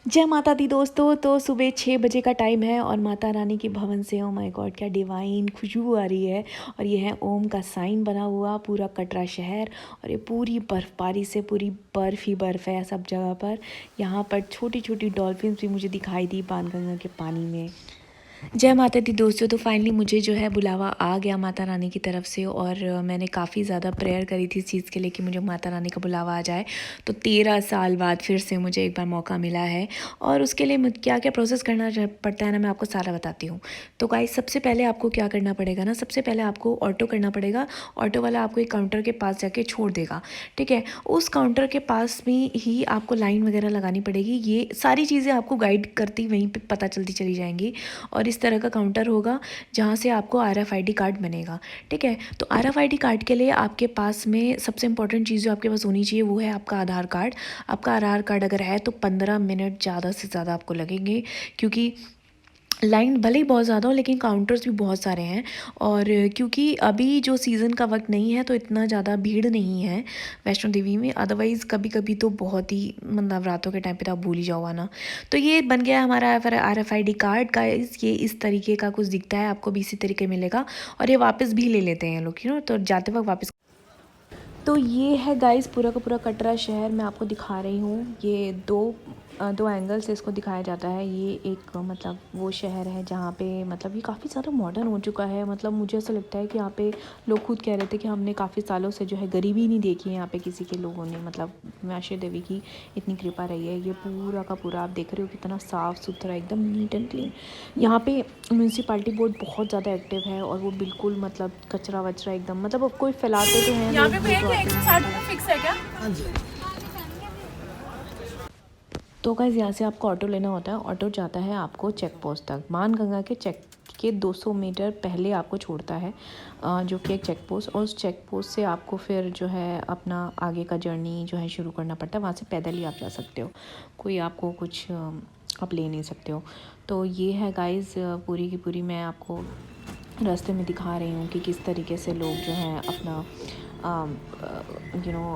जय माता दी दोस्तों। तो सुबह 6 बजे का टाइम है और माता रानी के भवन से ओ माय गॉड क्या डिवाइन खुशबू आ रही है। और ये है ओम का साइन बना हुआ पूरा कटरा शहर। और ये पूरी बर्फ़बारी से पूरी बर्फ़ ही बर्फ़ है सब जगह पर। यहाँ पर छोटी छोटी डॉल्फिन्स भी मुझे दिखाई दी बाणगंगा के पानी में। जय माता दी दोस्तों। तो फाइनली मुझे जो है बुलावा आ गया माता रानी की तरफ से। और मैंने काफ़ी ज़्यादा प्रेयर करी थी इस चीज़ के लिए कि मुझे माता रानी का बुलावा आ जाए। तो 13 साल बाद फिर से मुझे एक बार मौका मिला है। और उसके लिए क्या क्या प्रोसेस करना पड़ता है ना, मैं आपको सारा बताती हूँ। तो गाइस सबसे पहले आपको क्या करना पड़ेगा ना, सबसे पहले आपको ऑटो करना पड़ेगा। ऑटो वाला आपको एक काउंटर के पास जाके छोड़ देगा, ठीक है। उस काउंटर के पास में ही आपको लाइन वगैरह लगानी पड़ेगी। ये सारी चीज़ें आपको गाइड करती वहीं पे पता चलती चली जाएंगी। और इस तरह का काउंटर होगा जहाँ से आपको RFID कार्ड बनेगा, ठीक है। तो RFID कार्ड के लिए आपके पास में सबसे इंपॉर्टेंट चीज़ जो आपके पास होनी चाहिए वो है आपका आधार कार्ड। आपका आधार कार्ड अगर है तो 15 मिनट ज़्यादा से ज़्यादा आपको लगेंगे, क्योंकि लाइन भले ही बहुत ज़्यादा हो लेकिन काउंटर्स भी बहुत सारे हैं। और क्योंकि अभी जो सीज़न का वक्त नहीं है तो इतना ज़्यादा भीड़ नहीं है वैष्णो देवी में। अदरवाइज़ कभी कभी तो बहुत ही नवरात्रों के टाइम पे तो आप भूल ही जाओ आना। तो ये बन गया है हमारा RFID कार्ड का। ये इस तरीके का कुछ दिखता है, आपको भी इसी तरीके मिलेगा। और ये वापस भी ले लेते हैं लोग, तो जाते वक्त वापस। तो ये है गाइस पूरा का पूरा कटरा शहर मैं आपको दिखा रही हूँ। ये दो एंगल से इसको दिखाया जाता है। ये एक मतलब वो शहर है जहाँ पे मतलब ये काफ़ी ज़्यादा मॉडर्न हो चुका है। मतलब मुझे ऐसा लगता है कि यहाँ पे लोग खुद कह रहे थे कि हमने काफ़ी सालों से जो है गरीबी नहीं देखी है यहाँ पे किसी के लोगों ने। मतलब वैष्णो देवी की इतनी कृपा रही है। ये पूरा का पूरा आप देख रहे हो कितना साफ़ सुथरा एकदम नीट एंड क्लीन। यहाँ पे म्यूनसिपाल्टी बोर्ड बहुत ज़्यादा एक्टिव है और वो बिल्कुल मतलब कचरा वचरा एकदम मतलब अब कोई फैलाते तो हैं यहाँ लोग पे ये भैया तो क्या आते नहीं 160 हैं। रुपये फिक्स है क्या? तो गाइस यहाँ से आपको ऑटो लेना होता है। ऑटो जाता है आपको चेक पोस्ट तक, मानगंगा के चेक के 200 मीटर पहले आपको छोड़ता है, जो कि एक चेक पोस्ट। और उस चेक पोस्ट से आपको फिर जो है अपना आगे का जर्नी जो है शुरू करना पड़ता है। वहाँ से पैदल ही आप जा सकते हो, कोई आपको कुछ आप ले नहीं सकते हो। तो ये है गाइस पूरी की पूरी मैं आपको रास्ते में दिखा रही हूँ कि किस तरीके से लोग जो हैं अपना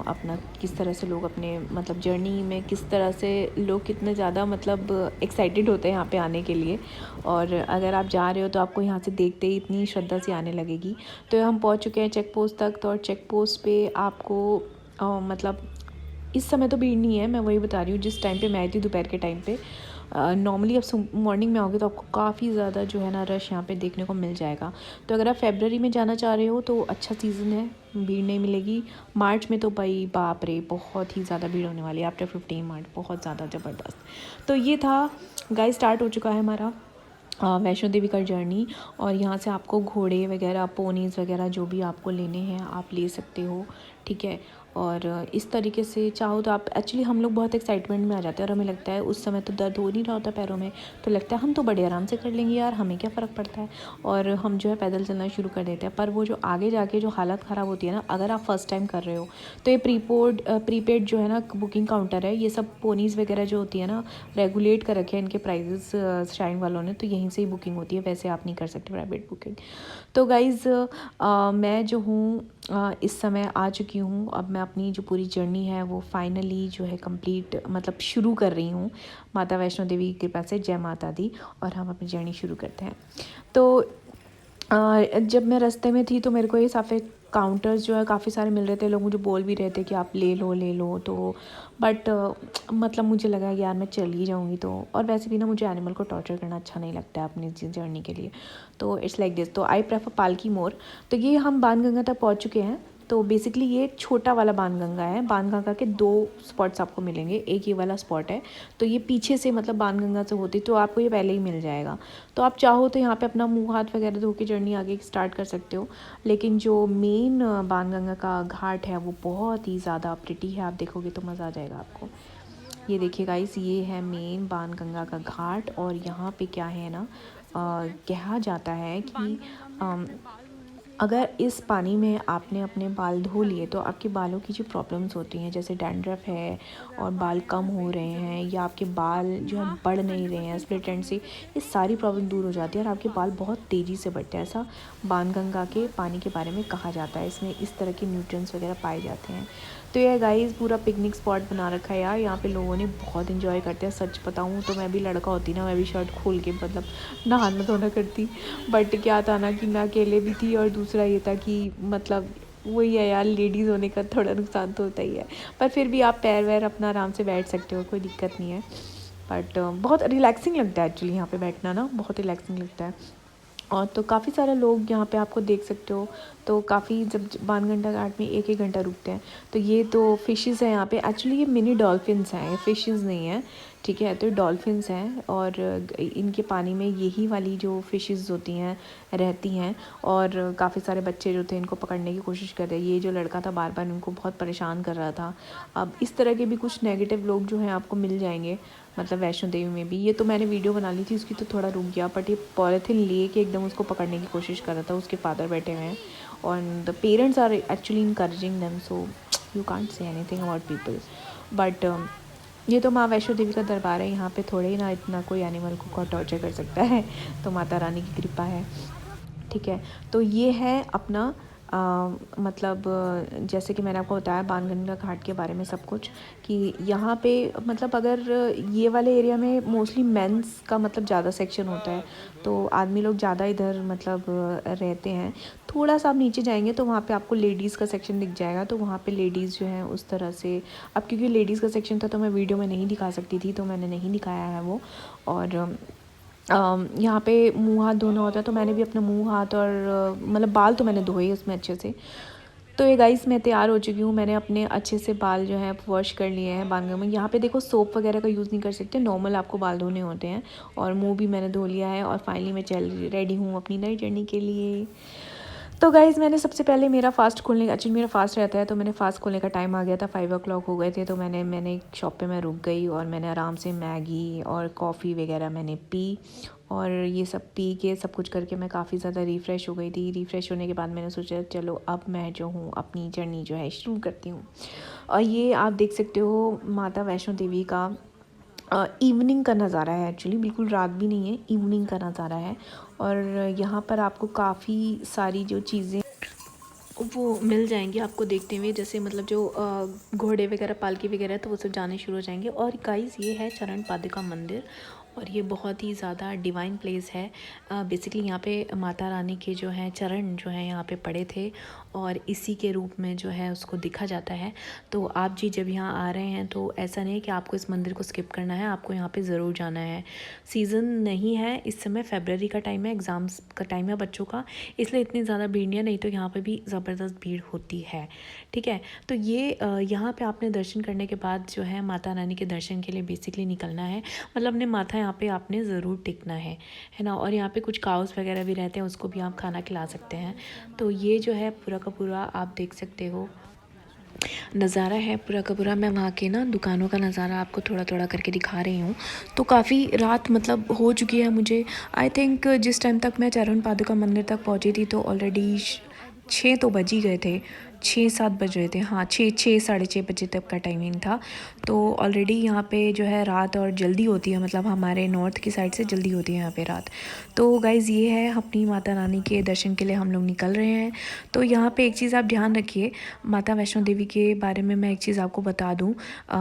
अपना किस तरह से लोग अपने मतलब जर्नी में किस तरह से लोग कितने ज़्यादा मतलब एक्साइटेड होते हैं यहाँ पे आने के लिए। और अगर आप जा रहे हो तो आपको यहाँ से देखते ही इतनी श्रद्धा से आने लगेगी। तो हम पहुँच चुके हैं चेक पोस्ट तक। तो और चेक पोस्ट पे आपको मतलब इस समय तो भीड़ नहीं है, मैं वही बता रही हूँ जिस टाइम पे मैं आई थी दोपहर के टाइम पे। नॉर्मली आप मॉर्निंग में आओगे तो आपको काफ़ी ज़्यादा जो है ना रश यहाँ पे देखने को मिल जाएगा। तो अगर आप फेबररी में जाना चाह रहे हो तो अच्छा सीज़न है, भीड़ नहीं मिलेगी। मार्च में तो भाई बाप रे बहुत ही ज़्यादा भीड़ होने वाली है। आफ्टर 15 मार्च बहुत ज़्यादा ज़बरदस्त। तो ये था गाइस, स्टार्ट हो चुका है हमारा वैष्णो देवी का जर्नी। और यहाँ से आपको घोड़े वगैरह पोनीज़ वगैरह जो भी आपको लेने हैं आप ले सकते हो, ठीक है। और इस तरीके से चाहो तो आप एक्चुअली हम लोग बहुत एक्साइटमेंट में आ जाते हैं और हमें लगता है उस समय तो दर्द हो नहीं रहा होता पैरों में, तो लगता है हम तो बड़े आराम से कर लेंगे यार, हमें क्या फ़र्क पड़ता है। और हम जो है पैदल चलना शुरू कर देते हैं। पर वो जो आगे जाके जो हालत ख़राब होती है ना, अगर आप फर्स्ट टाइम कर रहे हो तो ये प्रीपेड जो है ना बुकिंग काउंटर है। ये सब पोनीज़ वगैरह जो होती है ना रेगुलेट कर रखे हैं इनके प्राइजेस शाइन वालों ने, तो यहीं से ही बुकिंग होती है, वैसे आप नहीं कर सकते प्राइवेट बुकिंग। तो गाइज़ मैं जो हूँ इस समय आ चुकी हूँ। अब मैं अपनी जो पूरी जर्नी है वो फाइनली जो है कंप्लीट मतलब शुरू कर रही हूँ माता वैष्णो देवी की कृपा से। जय माता दी। और हम अपनी जर्नी शुरू करते हैं। तो जब मैं रास्ते में थी तो मेरे को ये सफ़ेद काउंटर्स जो है काफ़ी सारे मिल रहे थे। लोग मुझे बोल भी रहे थे कि आप ले लो ले लो। तो बट मतलब मुझे लगा कि यार मैं चली जाऊँगी तो, और वैसे भी ना मुझे एनिमल को टॉर्चर करना अच्छा नहीं लगता है अपनी जर्नी के लिए। तो इट्स लाइक दिस, तो आई प्रेफर पालकी मोर। तो ये हम बाणगंगा तक पहुँच चुके हैं। तो बेसिकली ये एक छोटा वाला बाणगंगा है। बाणगंगा के 2 स्पॉट्स आपको मिलेंगे, एक ये वाला स्पॉट है। तो ये पीछे से मतलब बाणगंगा से होती तो आपको ये पहले ही मिल जाएगा। तो आप चाहो तो यहाँ पे अपना मुंह हाथ वगैरह धो के जर्नी आगे स्टार्ट कर सकते हो। लेकिन जो मेन बाणगंगा का घाट है वो बहुत ही ज़्यादा प्रिटी है, आप देखोगे तो मज़ा आ जाएगा आपको। ये देखिए गाइस, ये है मेन बाणगंगा का घाट। और यहाँ पे क्या है ना, कहा जाता है कि अगर इस पानी में आपने अपने बाल धो लिए तो आपके बालों की जो प्रॉब्लम्स होती हैं जैसे डैंड्रफ है और बाल कम हो रहे हैं या आपके बाल जो है बढ़ नहीं रहे हैं स्प्लिट एंड से, ये सारी प्रॉब्लम दूर हो जाती है और आपके बाल बहुत तेज़ी से बढ़ते हैं। ऐसा बाणगंगा के पानी के बारे में कहा जाता है, इसमें इस तरह के न्यूट्रिएंट्स वगैरह पाए जाते हैं। तो ये गाइस पूरा पिकनिक स्पॉट बना रखा है यार, यहाँ पे लोगों ने बहुत इन्जॉय करते हैं। सच बताऊँ तो मैं भी लड़का होती ना, मैं भी शर्ट खोल के मतलब नहाना धोना करती, बट क्या था ना कि मैं अकेले भी थी, और दूसरा ये था कि मतलब वही है यार, लेडीज़ होने का थोड़ा नुकसान तो होता ही है, पर फिर भी आप पैर वैर अपना आराम से बैठ सकते हो, कोई दिक्कत नहीं है। बट बहुत रिलैक्सिंग लगता है एक्चुअली यहाँ पे बैठना ना, बहुत रिलैक्सिंग लगता है। और तो काफ़ी सारे लोग यहाँ पे आपको देख सकते हो, तो काफ़ी जब बाणगंगा घाट में एक घंटा रुकते हैं। तो ये तो फ़िशेज़ हैं यहाँ पे, एक्चुअली ये मिनी डॉल्फिन्स हैं, ये फ़िशेज़ नहीं हैं, ठीक है। तो डॉल्फिन्स हैं, और इनके पानी में यही वाली जो फ़िशेज़ होती हैं रहती हैं, और काफ़ी सारे बच्चे जो थे इनको पकड़ने की कोशिश कर रहे हैं। ये जो लड़का था बार बार इनको बहुत परेशान कर रहा था। अब इस तरह के भी कुछ नेगेटिव लोग जो हैं आपको मिल जाएंगे, मतलब वैष्णो देवी में भी। ये तो मैंने वीडियो बना ली थी उसकी, तो थोड़ा रुक गया, बट ये पॉलीथिन ले के एकदम उसको पकड़ने की कोशिश कर रहा था। उसके फादर बैठे हुए हैं, और the parents are actually encouraging them, so you can't say anything about people. But ये तो माँ वैष्णो देवी का दरबार है, यहाँ पे थोड़े ही ना इतना कोई एनिमल को टॉर्चर कर सकता है, तो माता रानी की कृपा है, ठीक है। तो ये है अपना मतलब जैसे कि मैंने आपको बताया बाणगंगा घाट के बारे में सब कुछ, कि यहाँ पे मतलब अगर ये वाले एरिया में मोस्टली मेंस का मतलब ज़्यादा सेक्शन होता है, तो आदमी लोग ज़्यादा इधर मतलब रहते हैं। थोड़ा सा आप नीचे जाएंगे तो वहाँ पे आपको लेडीज़ का सेक्शन दिख जाएगा, तो वहाँ पे लेडीज़ जो है उस तरह से, अब क्योंकि लेडीज़ का सेक्शन था तो मैं वीडियो में नहीं दिखा सकती थी, तो मैंने नहीं दिखाया है वो। और यहाँ पे मुँह हाथ धोना होता है, तो मैंने भी अपना मुँह हाथ और मतलब बाल तो मैंने धोए उसमें अच्छे से। तो ये गाइस मैं तैयार हो चुकी हूँ, मैंने अपने अच्छे से बाल जो है वॉश कर लिए हैं बाणगंगा में। यहाँ पे देखो सोप वगैरह का यूज़ नहीं कर सकते, नॉर्मल आपको बाल धोने होते हैं, और मुंह भी मैंने धो लिया है, और फाइनली मैं रेडी हूँ अपनी नई जर्नी के लिए। तो गाइज़ मैंने सबसे पहले मेरा फ़ास्ट खोलने का, एक्चुअली मेरा फ़ास्ट रहता है, तो मैंने फ़ास्ट खोलने का टाइम आ गया था, 5 o'clock हो गए थे, तो मैंने एक शॉप पे मैं रुक गई, और मैंने आराम से मैगी और कॉफ़ी वगैरह मैंने पी, और ये सब पी के सब कुछ करके मैं काफ़ी ज़्यादा रिफ़्रेश हो गई थी। रिफ़्रेश होने के बाद मैंने सोचा चलो अब मैं जो हूँ अपनी जर्नी जो है शुरू करती हूँ। और ये आप देख सकते हो माता वैष्णो देवी का इवनिंग का नज़ारा है, एक्चुअली बिल्कुल रात भी नहीं है, इवनिंग का नज़ारा है। और यहाँ पर आपको काफ़ी सारी जो चीज़ें वो मिल जाएंगी आपको देखते हुए, जैसे मतलब जो घोड़े वगैरह पालकी वगैरह, तो वो सब जाने शुरू हो जाएंगे। और गाइस ये है चरण पादुका मंदिर, और ये बहुत ही ज़्यादा डिवाइन प्लेस है। बेसिकली यहाँ पे माता रानी के जो हैं चरण जो हैं यहाँ पे पड़े थे, और इसी के रूप में जो है उसको दिखा जाता है। तो आप जी जब यहाँ आ रहे हैं तो ऐसा नहीं है कि आपको इस मंदिर को स्किप करना है, आपको यहाँ पे ज़रूर जाना है। सीज़न नहीं है इस समय, फरवरी का टाइम है, एग्ज़ाम्स का टाइम है बच्चों का, इसलिए इतनी ज़्यादा भीड़ नहीं है, नहीं तो यहाँ पे भी ज़बरदस्त भीड़ होती है, ठीक है। तो ये यहाँ पे आपने दर्शन करने के बाद जो है माता रानी के दर्शन के लिए बेसिकली निकलना है, मतलब अपने माथा यहाँ पे आपने ज़रूर टिकना है ना। और यहाँ पे कुछ काउस वगैरह भी रहते हैं, उसको भी आप खाना खिला सकते हैं। तो ये जो है पूरा का पूरा आप देख सकते हो नज़ारा है, पूरा का पूरा। मैं वहाँ के ना दुकानों का नज़ारा आपको थोड़ा थोड़ा करके दिखा रही हूँ। तो काफ़ी रात मतलब हो चुकी है मुझे, आई थिंक जिस टाइम तक मैं चरण पादुका मंदिर तक पहुँची थी तो ऑलरेडी 6 तो बज ही गए थे, 6-7 बज रहे थे, हाँ 6 साढ़े 6 बजे तक का टाइमिंग था। तो ऑलरेडी यहाँ पे जो है रात और जल्दी होती है, मतलब हमारे नॉर्थ की साइड से जल्दी होती है यहाँ पे रात। तो गाइज़ ये है अपनी माता रानी के दर्शन के लिए हम लोग निकल रहे हैं। तो यहाँ पे एक चीज़ आप ध्यान रखिए, माता वैष्णो देवी के बारे में मैं एक चीज़ आपको बता दूँ।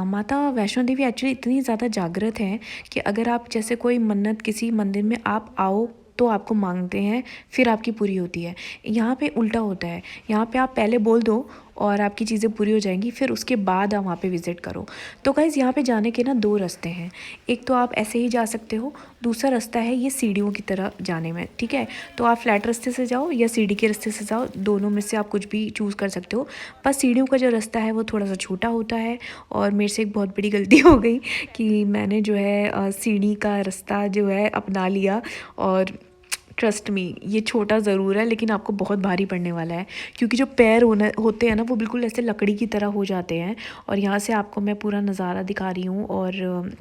माता वैष्णो देवी एक्चुअली इतनी ज़्यादा जागृत हैं कि अगर आप जैसे कोई मन्नत किसी मंदिर में आप आओ तो आपको मांगते हैं, फिर आपकी पूरी होती है। यहाँ पे उल्टा होता है, यहाँ पे आप पहले बोल दो और आपकी चीज़ें पूरी हो जाएंगी, फिर उसके बाद आप वहाँ पे विज़िट करो। तो गाइज़ यहाँ पे जाने के ना 2 रास्ते हैं, एक तो आप ऐसे ही जा सकते हो, दूसरा रास्ता है ये सीढ़ियों की तरह जाने में, ठीक है। तो आप फ्लैट रास्ते से जाओ या सीढ़ी के रास्ते से जाओ, दोनों में से आप कुछ भी चूज़ कर सकते हो। बस सीढ़ियों का जो रास्ता है वो थोड़ा सा छोटा होता है, और मेरे से एक बहुत बड़ी गलती हो गई कि मैंने जो है सीढ़ी का रास्ता जो है अपना लिया, और ट्रस्ट मी ये छोटा ज़रूर है लेकिन आपको बहुत भारी पड़ने वाला है, क्योंकि जो पैर होते हैं ना वो बिल्कुल ऐसे लकड़ी की तरह हो जाते हैं। और यहाँ से आपको मैं पूरा नज़ारा दिखा रही हूँ, और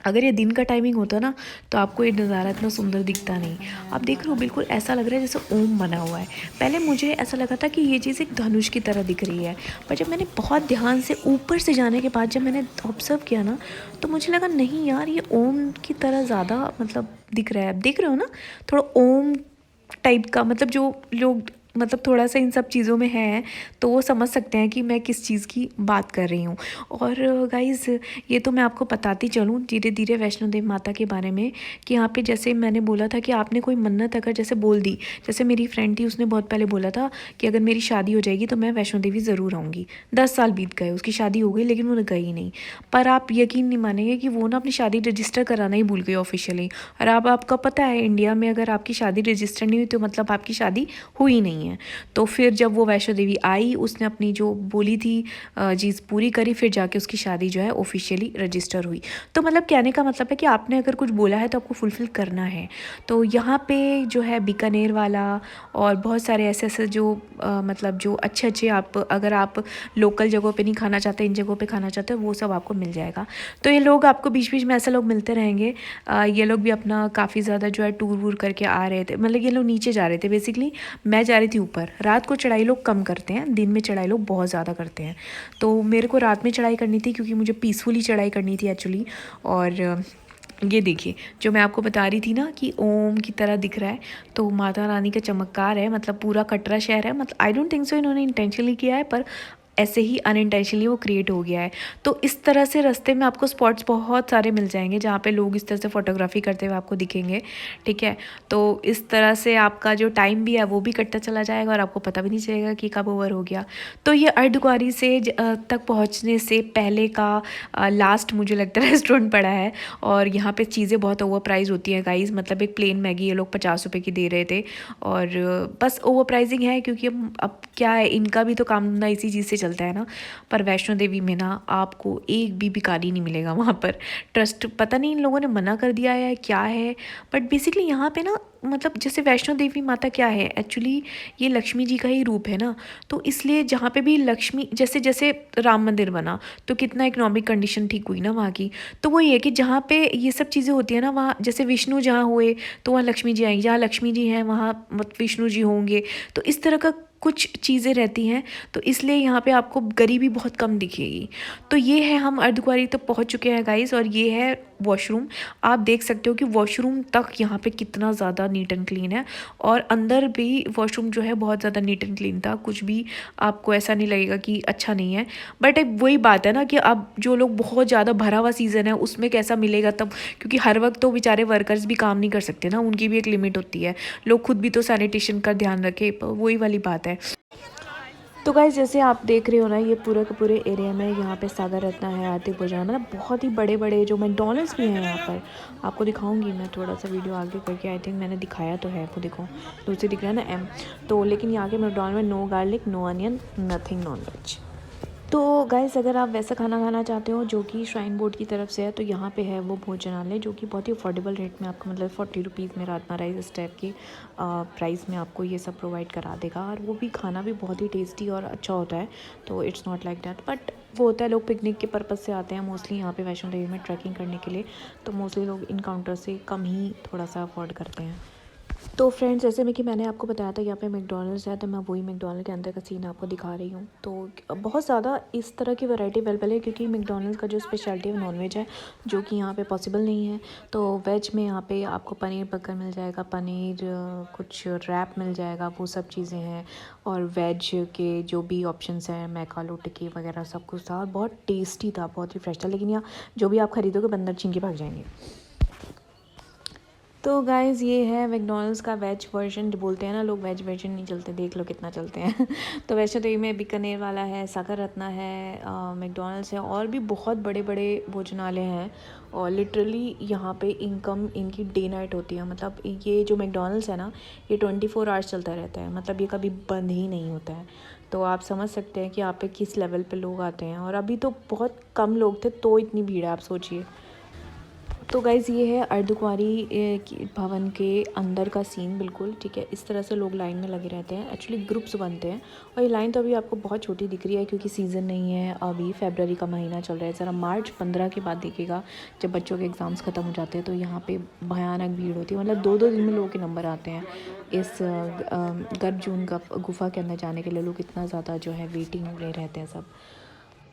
अगर ये दिन का टाइमिंग होता ना तो आपको ये नज़ारा इतना सुंदर दिखता नहीं। आप देख रहे हो बिल्कुल ऐसा लग रहा है जैसे ओम बना हुआ है। पहले मुझे ऐसा लगा था कि ये चीज़ एक धनुष की तरह दिख रही है, पर जब मैंने बहुत ध्यान से ऊपर से जाने के बाद जब मैंने ऑब्ज़र्व किया ना, तो मुझे लगा नहीं यार ये ओम की तरह ज़्यादा मतलब दिख रहा है। देख रहे हो ना, थोड़ा ओम टाइप का, मतलब जो लोग मतलब थोड़ा सा इन सब चीज़ों में है तो वो समझ सकते हैं कि मैं किस चीज़ की बात कर रही हूँ। और गाइज़ ये तो मैं आपको बताती चलूँ धीरे धीरे वैष्णो देवी माता के बारे में कि यहाँ पे जैसे मैंने बोला था कि आपने कोई मन्नत अगर जैसे बोल दी, जैसे मेरी फ्रेंड थी उसने बहुत पहले बोला था कि अगर मेरी शादी हो जाएगी तो मैं वैष्णो देवी ज़रूर आऊँगी। 10 साल बीत गए, उसकी शादी हो गई लेकिन वो गई नहीं। पर आप यकीन नहीं मानेंगे कि वो ना अपनी शादी रजिस्टर कराना ही भूल गई ऑफिशियली। और अब आपका पता है इंडिया में अगर आपकी शादी रजिस्टर नहीं हुई तो मतलब आपकी शादी हुई नहीं है। तो फिर जब वो वैष्णो देवी आई उसने अपनी जो बोली थी चीज़ पूरी करी, फिर जाके उसकी शादी जो है ऑफिशियली रजिस्टर हुई। तो मतलब कहने का मतलब है कि आपने अगर कुछ बोला है तो आपको फुलफ़िल करना है। तो यहाँ पे जो है बीकानेर वाला और बहुत सारे ऐसे ऐसे जो मतलब जो अच्छे अच्छे आप अगर आप लोकल जगहों पे नहीं खाना चाहते, इन जगहों पे खाना चाहते हो, वो सब आपको मिल जाएगा। तो ये लोग आपको बीच बीच में ऐसे लोग मिलते रहेंगे। ये लोग भी अपना काफ़ी ज़्यादा जो है टूर वूर करके आ रहे थे, मतलब ये लोग नीचे जा रहे थे बेसिकली, मैं जा रही थी ऊपर। रात को चढ़ाई लोग कम करते हैं, दिन में चढ़ाई लोग बहुत ज़्यादा करते हैं। तो मेरे को रात में चढ़ाई करनी थी क्योंकि मुझे पीसफुली चढ़ाई करनी थी एक्चुअली। और ये देखिए जो मैं आपको बता रही थी ना कि ओम की तरह दिख रहा है, तो माता रानी का चमत्कार है, मतलब पूरा कटरा शहर है। मतलब आई डोंट थिंक सो इन्होंने इंटेंशनली किया है, पर ऐसे ही अनइंटेंशनली वो क्रिएट हो गया है। तो इस तरह से रास्ते में आपको स्पॉट्स बहुत सारे मिल जाएंगे जहाँ पे लोग इस तरह से फ़ोटोग्राफी करते हुए आपको दिखेंगे, ठीक है। तो इस तरह से आपका जो टाइम भी है वो भी कटता चला जाएगा और आपको पता भी नहीं चलेगा कि कब ओवर हो गया। तो ये अर्धकुंवारी से तक पहुँचने से पहले का लास्ट मुझे लगता है रेस्टोरेंट पड़ा है। और यहाँ पे चीज़ें बहुत ओवर प्राइस होती हैं गाइस, मतलब एक प्लेन मैगी ये लोग 50 रुपये की दे रहे थे। और बस ओवर प्राइसिंग है क्योंकि अब क्या है, इनका भी तो काम ना इसी चीज़ से चलता है ना। पर वैष्णो देवी में ना आपको एक भी भिखारी नहीं मिलेगा वहाँ पर। ट्रस्ट पता नहीं इन लोगों ने मना कर दिया है क्या है, बट बेसिकली यहाँ पे ना मतलब जैसे वैष्णो देवी माता क्या है एक्चुअली, ये लक्ष्मी जी का ही रूप है ना। तो इसलिए जहाँ पे भी लक्ष्मी, जैसे जैसे राम मंदिर बना तो कितना इकोनॉमिक कंडीशन ठीक हुई ना वहाँ की। तो वही है कि जहाँ पे ये सब चीज़ें होती है ना, वहाँ जैसे विष्णु जहाँ हुए तो वहाँ लक्ष्मी जी आएंगी, जहाँ लक्ष्मी जी हैं वहाँ विष्णु जी होंगे। तो इस तरह का कुछ चीज़ें रहती हैं, तो इसलिए यहाँ पे आपको गरीबी बहुत कम दिखेगी। तो ये है, हम अर्धकुंवारी तक पहुँच चुके हैं गाइस। और ये है वॉशरूम। आप देख सकते हो कि वॉशरूम तक यहाँ पे कितना ज़्यादा नीट एंड क्लीन है। और अंदर भी वॉशरूम जो है बहुत ज़्यादा नीट एंड क्लीन था, कुछ भी आपको ऐसा नहीं लगेगा कि अच्छा नहीं है। बट एक वही बात है ना कि अब जो लोग बहुत ज़्यादा भरा हुआ सीज़न है उसमें कैसा मिलेगा तब, क्योंकि हर वक्त तो बेचारे वर्कर्स भी काम नहीं कर सकते ना, उनकी भी एक लिमिट होती है। लोग खुद भी तो सैनिटेशन का ध्यान रखें, वही वाली बात है। तो गाइस जैसे आप देख रहे हो ना, ये पूरे के पूरे एरिया में यहाँ पे सागर रत्ना है, आरती भोजन, मतलब बहुत ही बड़े बड़े जो मैकडॉनल्ड्स भी हैं यहाँ पर। आपको दिखाऊंगी मैं थोड़ा सा वीडियो आगे करके, आई थिंक मैंने दिखाया तो है, वो देखो दूसरी दिख रहा है ना एम। तो लेकिन यहाँ के मैकडॉनल्ड में no garlic, no onion, nothing non veg. तो गाइस अगर आप वैसा खाना खाना चाहते हो जो कि श्राइन बोर्ड की तरफ से है, तो यहाँ पे है वो भोजनालय जो कि बहुत ही अफोर्डेबल रेट में आपको, मतलब 40 रुपीज़ में राजमा राइस इस टाइप की प्राइस में आपको ये सब प्रोवाइड करा देगा। और वो भी खाना भी बहुत ही टेस्टी और अच्छा होता है। तो it's not like that, but वो होता है लोग पिकनिक के पर्पज़ से आते हैं मोस्टली यहाँ पे वैष्णो देवी में ट्रैकिंग करने के लिए। तो मोस्टली लोग इन काउंटर से कम ही थोड़ा सा अफोर्ड करते हैं। तो फ्रेंड्स जैसे में कि मैंने आपको बताया था यहाँ पे मैकडॉनल्ड्स है, तो मैं वही मैकडॉनल्ड के अंदर का सीन आपको दिखा रही हूँ। तो बहुत ज़्यादा इस तरह की वैरायटी अवेलेबल है क्योंकि मैकडॉनल्ड्स का जो स्पेशलिटी है नॉन वेज है, जो कि यहाँ पे पॉसिबल नहीं है। तो वेज में यहाँ पे आपको पनीर बर्गर मिल जाएगा, पनीर कुछ रैप मिल जाएगा, वो सब चीज़ें हैं। और वेज के जो भी ऑप्शंस हैं, मैकालो टिक्की वगैरह सब कुछ था और बहुत टेस्टी था, बहुत ही फ्रेश था। लेकिन यहाँ जो भी आप खरीदोगे बंदर छीन के भाग जाएंगे। तो गाइज़ ये है मैकडॉनल्ड्स का वेज वर्जन, बोलते हैं ना लोग वेज वर्जन नहीं चलते, देख लो कितना चलते हैं। तो वैष्णो देवी में बीकानेर वाला है, सागर रत्ना है, मैकडॉनल्ड्स है, और भी बहुत बड़े बड़े भोजनालय हैं। और लिटरली यहाँ पे इनकम इनकी डे नाइट होती है। मतलब ये जो मैकडॉनल्ड्स है ना, ये 24 आवर्स चलता रहता है, मतलब ये कभी बंद ही नहीं होता है। तो आप समझ सकते हैं कि यहाँ पे किस लेवल पे लोग आते हैं। और अभी तो बहुत कम लोग थे तो इतनी भीड़ है, आप सोचिए। तो गाइज़ ये है अर्धकुंवारी भवन के अंदर का सीन बिल्कुल, ठीक है। इस तरह से लोग लाइन में लगे रहते हैं, एक्चुअली ग्रुप्स बनते हैं। और ये लाइन तो अभी आपको बहुत छोटी दिख रही है क्योंकि सीज़न नहीं है, अभी फरवरी का महीना चल रहा है। ज़रा मार्च 15 के बाद देखिएगा, जब बच्चों के एग्ज़ाम्स ख़त्म हो जाते हैं तो यहाँ पे भयानक भीड़ होती है। मतलब 2-2 दिन में लोगों के नंबर आते हैं इस गर्भजून का गुफा के अंदर जाने के लिए। लोग इतना ज़्यादा जो है वेटिंग में रहते हैं सब।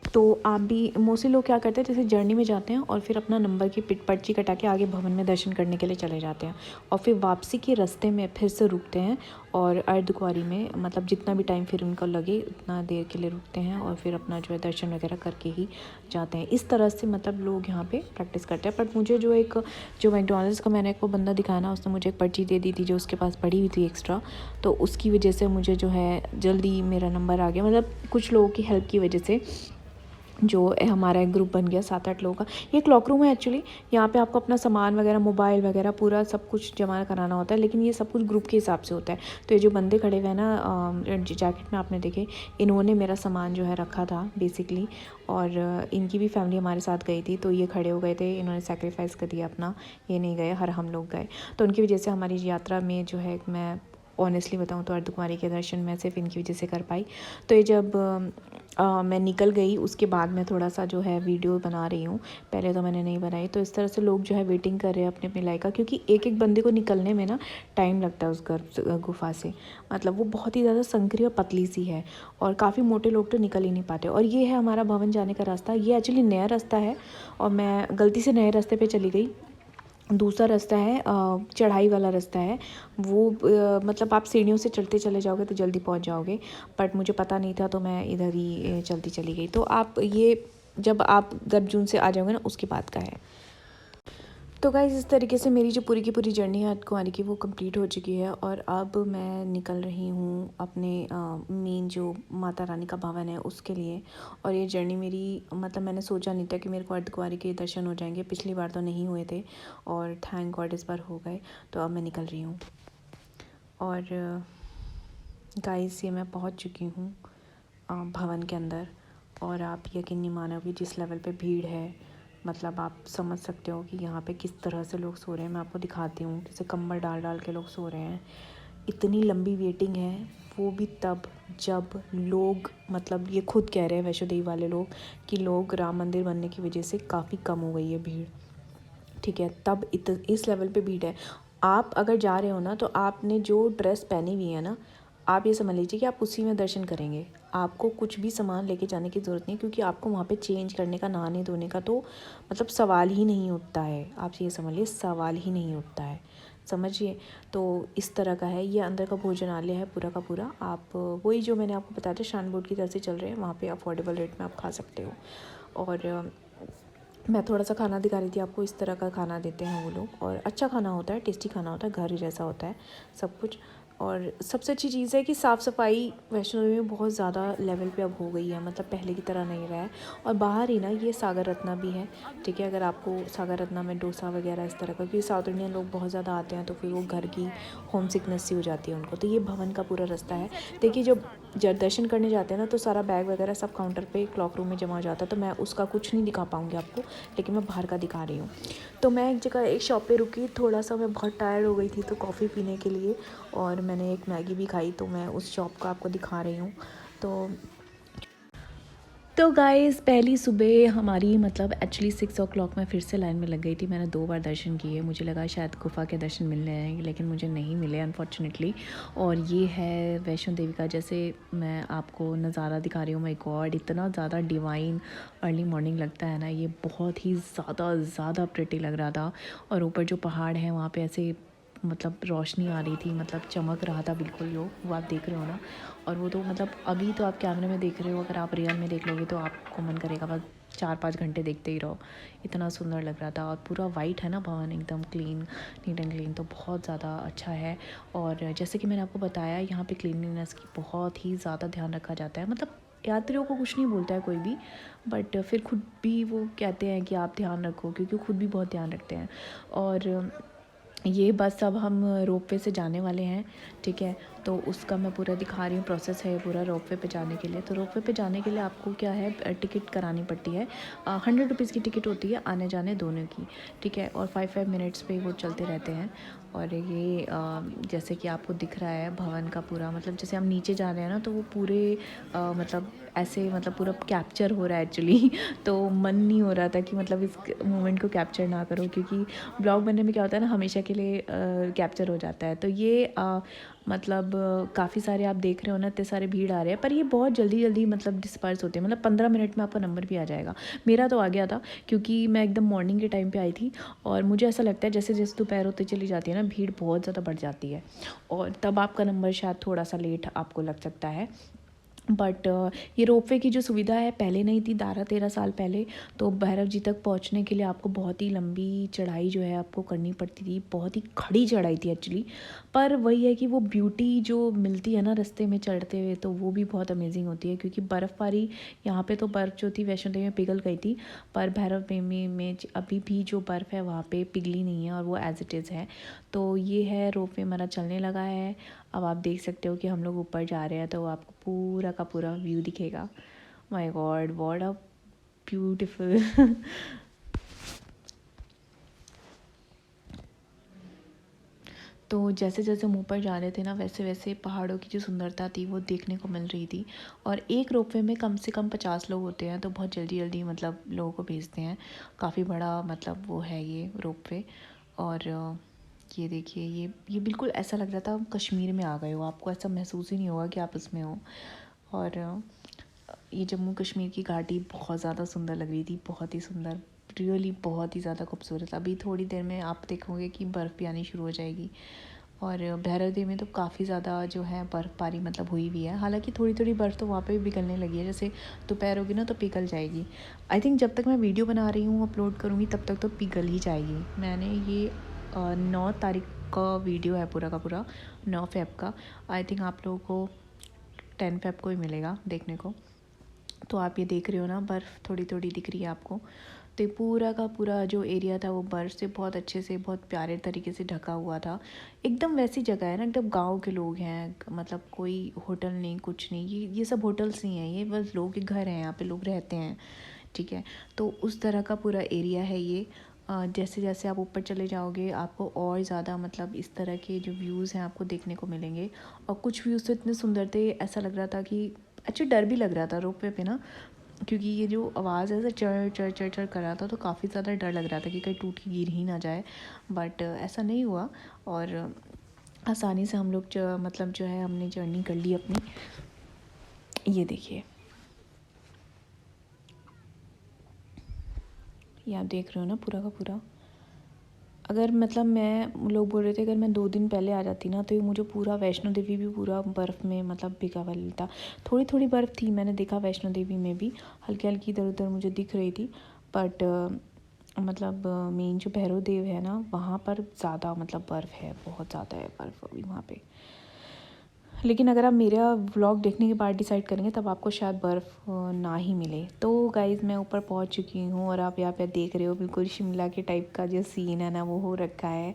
तो आप भी मोस्टली लोग क्या करते हैं, जैसे जर्नी में जाते हैं और फिर अपना नंबर की पर्ची कटा के आगे भवन में दर्शन करने के लिए चले जाते हैं, और फिर वापसी के रास्ते में फिर से रुकते हैं और अर्धकुंवारी में मतलब जितना भी टाइम फिर उनको लगे उतना देर के लिए रुकते हैं और फिर अपना जो है दर्शन वगैरह करके ही जाते हैं। इस तरह से मतलब लोग यहाँ पे प्रैक्टिस करते हैं। बट मुझे जो मैकडॉनल्ड्स का मैंने एक वो बंदा दिखाया ना, उसने मुझे एक पर्ची दे दी थी जो उसके पास पड़ी हुई थी एक्स्ट्रा, तो उसकी वजह से मुझे जो है जल्दी मेरा नंबर आ गया। मतलब कुछ लोगों की हेल्प की वजह से जो हमारा एक ग्रुप बन गया 7-8 लोगों का। ये क्लॉक रूम है एक्चुअली। यहाँ पे आपको अपना सामान वगैरह, मोबाइल वगैरह पूरा सब कुछ जमा कराना होता है, लेकिन ये सब कुछ ग्रुप के हिसाब से होता है। तो ये जो बंदे खड़े हुए हैं ना जैकेट में आपने देखे, इन्होंने मेरा सामान जो है रखा था बेसिकली, और इनकी भी फैमिली हमारे साथ गई थी, तो ये खड़े हो गए थे, इन्होंने सेक्रीफाइस कर दिया अपना, ये नहीं गए, हर हम लोग गए। तो उनकी वजह से हमारी यात्रा में जो है, मैं ऑनेस्टली बताऊँ तो अर्धकुंवारी के दर्शन मैं सिर्फ इनकी वजह से कर पाई। तो ये जब मैं निकल गई उसके बाद मैं थोड़ा सा जो है वीडियो बना रही हूँ, पहले तो मैंने नहीं बनाई। तो इस तरह से लोग जो है वेटिंग कर रहे हैं अपने अपने लाइक का, क्योंकि एक एक बंदे को निकलने में ना टाइम लगता है उस गुफा से। मतलब वो बहुत ही ज़्यादा संकरी और पतली सी है, और काफ़ी मोटे लोग तो निकल ही नहीं पाते। और ये है हमारा भवन जाने का रास्ता। ये एक्चुअली नया रास्ता है और मैं गलती से नए रास्ते पर चली गई। दूसरा रास्ता है चढ़ाई वाला रास्ता है, वो मतलब आप सीढ़ियों से चढ़ते चले जाओगे तो जल्दी पहुंच जाओगे, बट मुझे पता नहीं था तो मैं इधर ही चलती चली गई। तो आप ये जब आप गर्भ जून से आ जाओगे ना उसके बाद का है। तो गाइज़ इस तरीके से मेरी जो पूरी की पूरी जर्नी है अर्धकुंवारी की वो कंप्लीट हो चुकी है, और अब मैं निकल रही हूँ अपने मेन जो माता रानी का भवन है उसके लिए। और ये जर्नी मेरी मतलब मैंने सोचा नहीं था कि मेरे को अर्धकुंवारी के दर्शन हो जाएंगे। पिछली बार तो नहीं हुए थे और थैंक गॉड इस बार हो गए। तो अब मैं निकल रही हूँ, और गाइज़ ये मैं पहुँच चुकी हूँ भवन के अंदर, और आप यकीन नहीं मानोगे जिस लेवल पे भीड़ है, मतलब आप समझ सकते हो कि यहाँ पे किस तरह से लोग सो रहे हैं। मैं आपको दिखाती हूँ, जैसे कंबल डाल डाल के लोग सो रहे हैं। इतनी लंबी वेटिंग है, वो भी तब जब लोग मतलब ये खुद कह रहे हैं वैष्णो देवी वाले लोग कि लोग राम मंदिर बनने की वजह से काफ़ी कम हो गई है भीड़। ठीक है, तब इस लेवल पे भीड़ है। आप अगर जा रहे हो ना तो आपने जो ड्रेस पहनी हुई है ना, आप ये समझ लीजिए कि आप उसी में दर्शन करेंगे। आपको कुछ भी सामान लेके जाने की ज़रूरत नहीं, क्योंकि आपको वहाँ पे चेंज करने का, नहाने धोने का तो मतलब सवाल ही नहीं उठता है। आप ये समझिए सवाल ही नहीं उठता है, समझिए। तो इस तरह का है ये, अंदर का भोजनालय है पूरा का पूरा। आप वही जो मैंने आपको बताया था शान बोर्ड की तरफ से चल रहे हैं, वहाँ पे अफोर्डेबल रेट में आप खा सकते हो। और मैं थोड़ा सा खाना दिखा रही थी आपको, इस तरह का खाना देते हैं वो लोग, और अच्छा खाना होता है, टेस्टी खाना होता है, घर जैसा होता है सब कुछ। और सबसे अच्छी चीज़ है कि साफ़ सफाई वैष्णो देवी में बहुत ज़्यादा लेवल पे अब हो गई है, मतलब पहले की तरह नहीं रहा है। और बाहर ही ना ये सागर रत्ना भी है, ठीक है। अगर आपको सागर रत्ना में डोसा वगैरह इस तरह का, क्योंकि साउथ इंडियन लोग बहुत ज़्यादा आते हैं तो फिर वो घर की होम सिकनेस सी हो जाती है उनको। तो ये भवन का पूरा रास्ता है। देखिए जब दर्शन करने जाते हैं ना तो सारा बैग वगैरह सब काउंटर पे क्लॉक रूम में जमा हो जाता है, तो मैं उसका कुछ नहीं दिखा पाऊँगी आपको, लेकिन मैं बाहर का दिखा रही हूँ। तो मैं एक जगह एक शॉप पे रुकी, थोड़ा सा मैं बहुत टायर्ड हो गई थी तो कॉफ़ी पीने के लिए, और मैंने एक मैगी भी खाई, तो मैं उस शॉप को आपको दिखा रही हूँ। तो गाइस पहली सुबह हमारी मतलब एक्चुअली 6 o'clock में फिर से लाइन में लग गई थी। मैंने 2 बार दर्शन किए, मुझे लगा शायद गुफा के दर्शन मिलने आएंगे, लेकिन मुझे नहीं मिले अनफॉर्चुनेटली। और ये है वैष्णो देवी का, जैसे मैं आपको नज़ारा दिखा रही हूँ, माय गॉड इतना ज़्यादा डिवाइन अर्ली मॉर्निंग लगता है ना, ये बहुत ही ज़्यादा प्रिटी लग रहा था। और ऊपर जो पहाड़ है वहाँ पे ऐसे मतलब रोशनी आ रही थी, मतलब चमक रहा था बिल्कुल, वो आप देख रहे हो ना। और वो तो मतलब अभी तो आप कैमरे में देख रहे हो, अगर आप रियल में देख लोगे तो आपको मन करेगा बस 4-5 घंटे देखते ही रहो, इतना सुंदर लग रहा था। और पूरा वाइट है ना भवन, एकदम क्लीन, नीट एंड क्लीन, तो बहुत ज़्यादा अच्छा है। और जैसे कि मैंने आपको बताया, यहाँ पे क्लीनलीनेस की बहुत ही ज़्यादा ध्यान रखा जाता है। मतलब यात्रियों को कुछ नहीं बोलता है कोई भी, बट फिर खुद भी वो कहते हैं कि आप ध्यान रखो, क्योंकि खुद भी बहुत ध्यान रखते हैं। और ये बस अब हम रोपवे से जाने वाले हैं, ठीक है। तो उसका मैं पूरा दिखा रही हूँ, प्रोसेस है पूरा रोपवे पे जाने के लिए। तो रोपवे पे जाने के लिए आपको क्या है, टिकट करानी पड़ती है। 100 रुपीज़ की टिकट होती है आने जाने दोनों की, ठीक है। और 5-5 मिनट्स पे वो चलते रहते हैं। और ये जैसे कि आपको दिख रहा है भवन का पूरा, मतलब जैसे हम नीचे जा रहे हैं ना तो वो पूरे मतलब ऐसे मतलब पूरा कैप्चर हो रहा है एक्चुअली। तो मन नहीं हो रहा था कि मतलब इस मोमेंट को कैप्चर ना करो, क्योंकि ब्लॉग बनने में क्या होता है ना, हमेशा के लिए कैप्चर हो जाता है। तो ये मतलब काफ़ी सारे आप देख रहे हो ना, इतने सारे भीड़ आ रहे हैं, पर ये बहुत जल्दी जल्दी मतलब डिस्पर्स होते हैं। मतलब 15 मिनट में आपका नंबर भी आ जाएगा। मेरा तो आ गया था, क्योंकि मैं एकदम मॉर्निंग के टाइम पे आई थी। और मुझे ऐसा लगता है जैसे जैसे दोपहर होते चली जाती है ना, भीड़ बहुत ज़्यादा बढ़ जाती है, और तब आपका नंबर शायद थोड़ा सा लेट आपको लग सकता है। बट ये रोपवे की जो सुविधा है पहले नहीं थी, 12-13 साल पहले। तो भैरव जी तक पहुंचने के लिए आपको बहुत ही लंबी चढ़ाई जो है आपको करनी पड़ती थी, बहुत ही खड़ी चढ़ाई थी एक्चुअली। पर वही है कि वो ब्यूटी जो मिलती है ना रास्ते में चढ़ते हुए, तो वो भी बहुत अमेजिंग होती है। क्योंकि बर्फ़बारी यहाँ पे तो बर्फ़ जो थी वैष्णो देवी में पिघल गई थी, पर भैरव में अभी भी जो बर्फ़ है वहाँ पे पिघली नहीं है, और वो एज़ इट इज़ है। तो ये है, रोपवे हमारा चलने लगा है। अब आप देख सकते हो कि हम लोग ऊपर जा रहे हैं, तो आपको पूरा का पूरा व्यू दिखेगा। My God, what a beautiful. तो जैसे जैसे हम ऊपर जा रहे थे ना, वैसे वैसे पहाड़ों की जो सुंदरता थी वो देखने को मिल रही थी। और एक रोपवे में कम से कम 50 लोग होते हैं, तो बहुत जल्दी जल्दी मतलब लोगों को भेजते हैं। काफ़ी बड़ा मतलब वो है ये रोपवे। और ये देखिए, ये बिल्कुल ऐसा लग रहा था हम कश्मीर में आ गए हो, आपको ऐसा महसूस ही नहीं होगा कि आप उसमें हो। और ये जम्मू कश्मीर की घाटी बहुत ज़्यादा सुंदर लग रही थी, बहुत ही सुंदर, रियली बहुत ही ज़्यादा खूबसूरत। अभी थोड़ी देर में आप देखोगे कि बर्फ़ भी आनी शुरू हो जाएगी। और भैरव देव में तो काफ़ी ज़्यादा जो है बर्फ़बारी मतलब हुई भी है। हालांकि थोड़ी थोड़ी बर्फ़ तो वहाँ पे भी पिघलने लगी है, जैसे दोपहर होगी ना तो पिघल जाएगी। आई थिंक जब तक मैं वीडियो बना रही हूँ, अपलोड करूँगी, तब तक तो पिघल ही जाएगी। मैंने ये 9 तारीख का वीडियो है पूरा का पूरा, 9 फ़ेब का। आई थिंक आप लोगों को 10 फ़ेब को ही मिलेगा देखने को। तो आप ये देख रहे हो ना, बर्फ़ थोड़ी थोड़ी दिख रही है आपको। तो ये पूरा का पूरा जो एरिया था वो बर्फ़ से बहुत अच्छे से, बहुत प्यारे तरीके से ढका हुआ था। एकदम वैसी जगह है ना, एकदम गांव के लोग हैं, मतलब कोई होटल नहीं, कुछ नहीं। ये सब होटल्स नहीं हैं, ये बस लोगों के घर हैं, यहाँ पे लोग रहते हैं, ठीक है। तो उस तरह का पूरा एरिया है ये। जैसे जैसे आप ऊपर चले जाओगे, आपको और ज़्यादा मतलब इस तरह के जो व्यूज़ हैं आपको देखने को मिलेंगे। और कुछ व्यूज़ तो इतने सुंदर थे, ऐसा लग रहा था कि अच्छा, डर भी लग रहा था रोपवे पे ना, क्योंकि ये जो आवाज़ है, चढ़ चढ़ चढ़ चढ़ कर रहा था, तो काफ़ी ज़्यादा डर लग रहा था कि कहीं टूट के गिर ही ना जाए। बट ऐसा नहीं हुआ, और आसानी से हम लोग मतलब जो है हमने जर्नी कर ली अपनी। ये देखिए, ये आप देख रहे हो ना पूरा का पूरा। अगर मतलब मैं, लोग बोल रहे थे अगर मैं 2 दिन पहले आ जाती ना, तो ये मुझे पूरा वैष्णो देवी भी पूरा बर्फ़ में मतलब भिगा हुआ मिलता। थोड़ी थोड़ी बर्फ़ थी, मैंने देखा वैष्णो देवी में भी हल्की हल्की इधर उधर मुझे दिख रही थी। बट मतलब मेन जो भैरव देव है ना, वहाँ पर ज़्यादा मतलब बर्फ़ है, बहुत ज़्यादा है बर्फ़ अभी वहाँ पे। लेकिन अगर आप मेरा व्लॉग देखने के बाद डिसाइड करेंगे, तब आपको शायद बर्फ़ ना ही मिले। तो गाइज़, मैं ऊपर पहुंच चुकी हूँ, और आप यहाँ पे देख रहे हो बिल्कुल शिमला के टाइप का जो सीन है ना, वो हो रखा है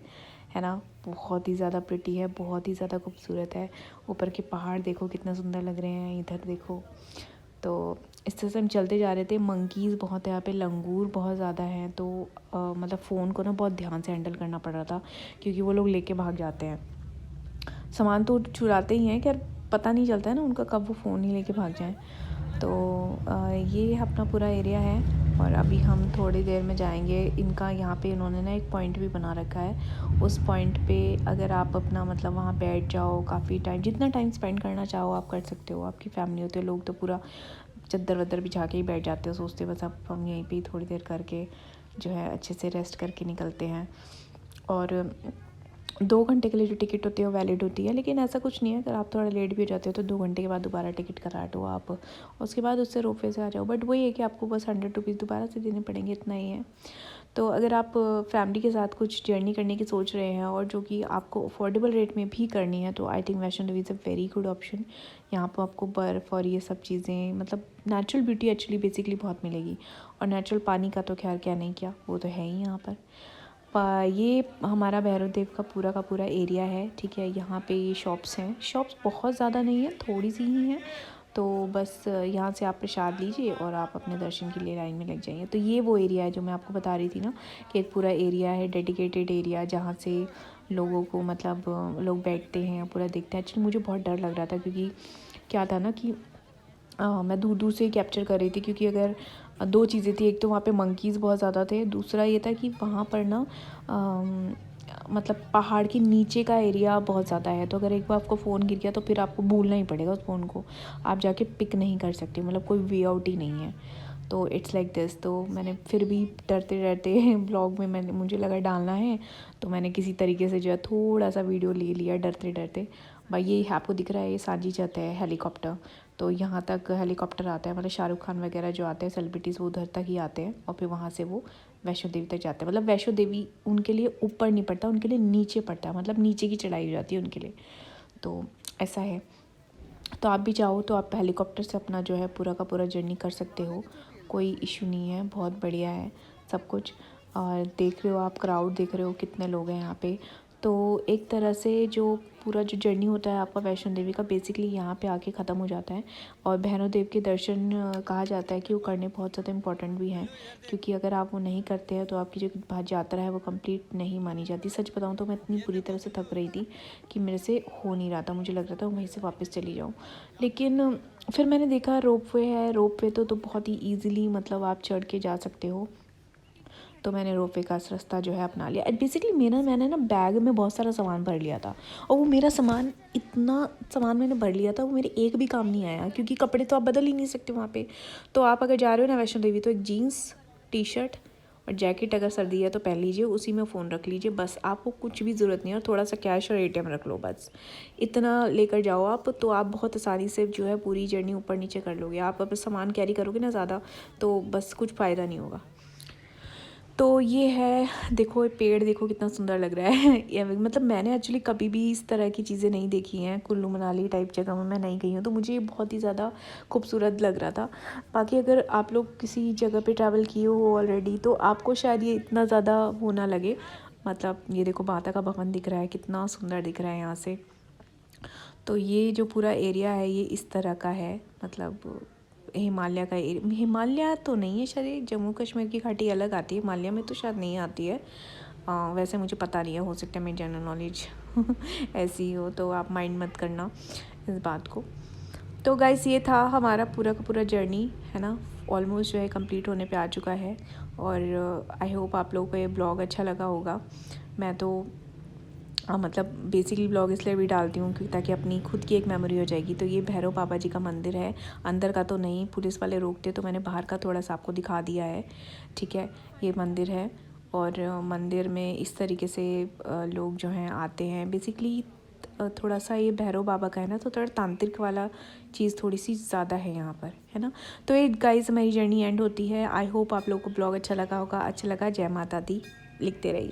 ना। बहुत ही ज़्यादा प्रिटी है, बहुत ही ज़्यादा खूबसूरत है। ऊपर के पहाड़ देखो कितना सुंदर लग रहे हैं, इधर देखो। तो इस तरह से हम चलते जा रहे थे। मंकीज़ बहुत है यहाँ पे, लंगूर बहुत ज़्यादा हैं। तो मतलब फ़ोन को ना बहुत ध्यान से हैंडल करना पड़ रहा था, क्योंकि वो लोग लेके भाग जाते हैं। सामान तो चुराते ही हैं, क्या पता नहीं चलता है ना उनका, कब वो फ़ोन ही लेके भाग जाएं। तो ये अपना पूरा एरिया है, और अभी हम थोड़ी देर में जाएंगे। इनका यहाँ पे इन्होंने ना एक पॉइंट भी बना रखा है। उस पॉइंट पे अगर आप अपना मतलब वहाँ बैठ जाओ, काफ़ी टाइम, जितना टाइम स्पेंड करना चाहो आप कर सकते हो। आपकी फैमिली होते लोग तो पूरा चद्दर वद्दर बिछा के ही बैठ जाते हो, सोचते बस अब हम यहीं पे ही थोड़ी देर करके जो है अच्छे से रेस्ट करके निकलते हैं। और 2 घंटे के लिए जो टिकट होती है वो वैलिड होती है, लेकिन ऐसा कुछ नहीं है। अगर आप थोड़ा लेट भी हो जाते हो तो 2 घंटे के बाद दोबारा टिकट करा दो आप, उसके बाद उससे रोपवे से आ जाओ। बट वही है कि आपको बस 100 रुपीज़ दोबारा से देने पड़ेंगे, इतना ही है। तो अगर आप फैमिली के साथ कुछ जर्नी करने की सोच रहे हैं, और जो कि आपको अफोर्डेबल रेट में भी करनी है, तो I think Vaishno Devi is a very good option. यहाँ पर आपको बर्फ़ और ये सब चीज़ें, मतलब नेचुरल ब्यूटी एक्चुअली बेसिकली बहुत मिलेगी। और नेचुरल पानी का तो खैर क्या नहीं, क्या वो तो है ही यहाँ पर। ये हमारा भैरव देव का पूरा एरिया है, ठीक है। यहाँ पे शॉप्स हैं, शॉप्स बहुत ज़्यादा नहीं है, थोड़ी सी ही हैं। तो बस यहाँ से आप प्रसाद लीजिए और आप अपने दर्शन के लिए लाइन में लग जाइए। तो ये वो एरिया है जो मैं आपको बता रही थी ना, कि एक पूरा एरिया है, डेडिकेटेड एरिया, जहाँ से लोगों को मतलब लोग बैठते हैं, पूरा देखते हैं। एक्चुअली मुझे बहुत डर लग रहा था, क्योंकि क्या था ना कि मैं दूर दूर से ही कैप्चर कर रही थी, क्योंकि अगर दो चीज़ें थी, एक तो वहाँ पे मंकीज़ बहुत ज़्यादा थे, दूसरा ये था कि वहाँ पर ना मतलब पहाड़ के नीचे का एरिया बहुत ज़्यादा है, तो अगर एक बार आपको फ़ोन गिर गया तो फिर आपको भूलना ही पड़ेगा उस फ़ोन को, आप जाके पिक नहीं कर सकते, मतलब कोई वे आउट ही नहीं है। तो इट्स लाइक दिस। तो मैंने फिर भी डरते डरते ब्लॉग में मुझे लगा डालना है, तो मैंने किसी तरीके से जो है थोड़ा सा वीडियो ले लिया डरते डरते। भाई ये आपको दिख रहा है, ये साजी जाता है हेलीकॉप्टर, तो यहाँ तक हेलीकॉप्टर आता है, मतलब शाहरुख खान वगैरह जो आते हैं सेलिब्रिटीज़ वो उधर तक ही आते हैं, और फिर वहाँ से वो वैष्णो देवी तक जाते हैं। मतलब वैष्णो देवी उनके लिए ऊपर नहीं पड़ता, उनके लिए नीचे पड़ता है, मतलब नीचे की चढ़ाई हो जाती है उनके लिए, तो ऐसा है। तो आप भी चाहो तो आप हेलीकॉप्टर से अपना जो है पूरा का पूरा जर्नी कर सकते हो, कोई इशू नहीं है, बहुत बढ़िया है सब कुछ। और देख रहे हो आप, क्राउड देख रहे हो कितने लोग हैं यहाँ पे। तो एक तरह से जो पूरा जो जर्नी होता है आपका वैष्णो देवी का, बेसिकली यहाँ पे आके ख़त्म हो जाता है। और भैरव देव के दर्शन कहा जाता है कि वो करने बहुत ज़्यादा इम्पोर्टेंट भी हैं, क्योंकि अगर आप वो नहीं करते हैं तो आपकी जो यात्रा है वो कंप्लीट नहीं मानी जाती। सच बताऊँ तो मैं इतनी बुरी तरह से थक रही थी कि मेरे से हो नहीं रहा था, मुझे लग रहा था वहीं से वापस चली जाऊँ। लेकिन फिर मैंने देखा रोप वे है, रोप वे तो बहुत ही ईजिली मतलब आप चढ़ के जा सकते हो, तो मैंने रोपवे का रास्ता जो है अपना लिया। बेसिकली मैंने ना बैग में बहुत सारा सामान भर लिया था, और वो मेरा सामान, इतना सामान मैंने भर लिया था, वो मेरे एक भी काम नहीं आया, क्योंकि कपड़े तो आप बदल ही नहीं सकते वहाँ पे। तो आप अगर जा रहे हो ना वैष्णो देवी, तो एक जीन्स, टी शर्ट और जैकेट अगर सर्दी है तो पहन लीजिए, उसी में फ़ोन रख लीजिए, बस आपको कुछ भी ज़रूरत नहीं है, और थोड़ा सा कैश और ATM रख लो, बस इतना लेकर जाओ आप, तो आप बहुत आसानी से जो है पूरी जर्नी ऊपर नीचे कर लोगे। आप अगर सामान कैरी करोगे ना ज़्यादा, तो बस कुछ फ़ायदा नहीं होगा। तो ये है, देखो ये पेड़ देखो कितना सुंदर लग रहा है। ये मतलब मैंने एक्चुअली कभी भी इस तरह की चीज़ें नहीं देखी हैं, कुल्लू मनाली टाइप जगह में मैं नहीं गई हूँ, तो मुझे ये बहुत ही ज़्यादा खूबसूरत लग रहा था। बाकी अगर आप लोग किसी जगह पे ट्रैवल किए हो ऑलरेडी, तो आपको शायद ये इतना ज़्यादा वो ना लगे। मतलब ये देखो माता का भवन दिख रहा है, कितना सुंदर दिख रहा है यहाँ से। तो ये जो पूरा एरिया है ये इस तरह का है, मतलब हिमालय का हिमालय तो नहीं है शायद, जम्मू कश्मीर की घाटी अलग आती है, हिमालय में तो शायद नहीं आती है। वैसे मुझे पता नहीं है, हो सकता है मेरी जनरल नॉलेज ऐसी हो, तो आप माइंड मत करना इस बात को। तो गाइस ये था हमारा पूरा का पूरा जर्नी, है ना, ऑलमोस्ट जो है कंप्लीट होने पे आ चुका है। और आई होप आप लोगों को ये ब्लॉग अच्छा लगा होगा। मैं तो मतलब बेसिकली ब्लॉग इसलिए भी डालती हूँ क्योंकि ताकि अपनी खुद की एक मेमोरी हो जाएगी। तो ये भैरव बाबा जी का मंदिर है, अंदर का तो नहीं, पुलिस वाले रोकते तो मैंने बाहर का थोड़ा सा आपको दिखा दिया है, ठीक है। ये मंदिर है, और मंदिर में इस तरीके से लोग जो हैं आते हैं। बेसिकली थोड़ा सा ये भैरव बाबा का है ना, तो थोड़ा तांत्रिक वाला चीज़ थोड़ी सी ज़्यादा है यहाँ पर, है ना। तो ये गाइस हमारी जर्नी एंड होती है। आई होप आप लोगों को ब्लॉग अच्छा लगा होगा। अच्छा लगा, जय माता दी लिखते रहिए।